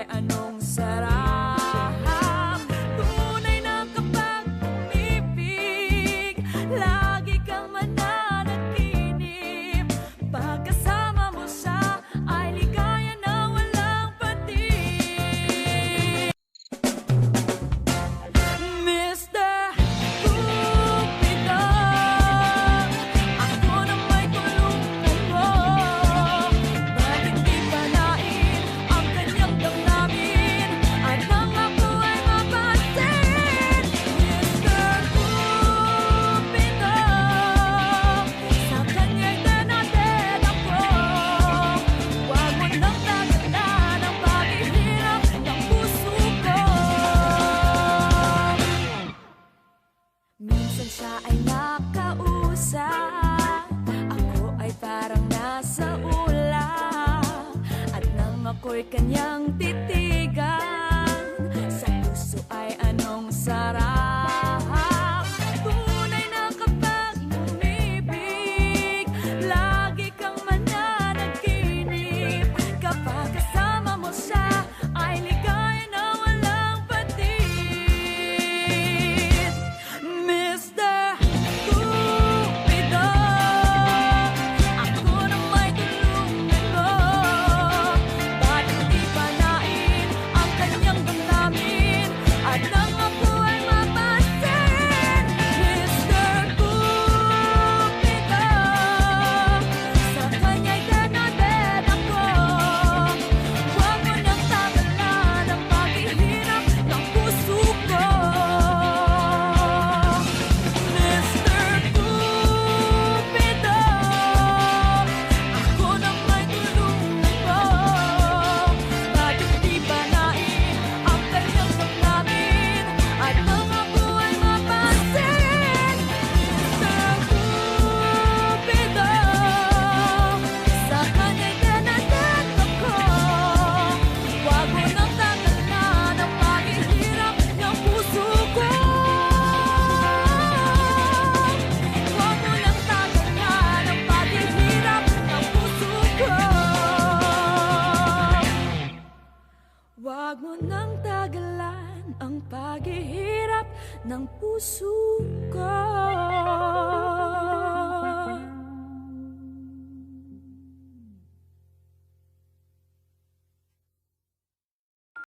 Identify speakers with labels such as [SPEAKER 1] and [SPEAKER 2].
[SPEAKER 1] ay anong sarap. Tunay na kapag umibig, lagi kang mananaginip. Pagkasama mo siya ay ligaya na walang patig. Mr. Cupido, ako na may tulungan mo. Bakit di panain ang kanyang damdamin at nang ako ay mapasin? Mr. Cupido, sa kanya'y denaded ako. Huwag mo nang tagalan ang paghihirap ng puso ko. Minsan siya ay nakausap, ako ay parang nasa ulap. At nang ako'y kanyang titigan, sa puso ay anong sarap. Tunay na kapag umibig, lagi kang mananaginip. Kapag kasama mo siya ay ligaya na walang patig. Mr. Cupido, ako na may tulungan mo. Bakit di panain ang kanyang damdamin at nang ako ay mapasin? Mr. Cupido, sa kanya'y denaded ako. Huwag mo nang tagalan ang paghihirap ng puso ko. Mr. Cupido, ako na may tulungan mo. Bakit di panain ang kanyang damdamin at nang ako ay mapasin? Mr. Cupido, sa kanya'y denaded ako. Huwag mo nang tagalan ang paghihirap ng puso ko. Huwag mo nang tagalan ang paghihirap ng puso ko. Huwag mo nang tagalan ang paghihirap ng puso ko.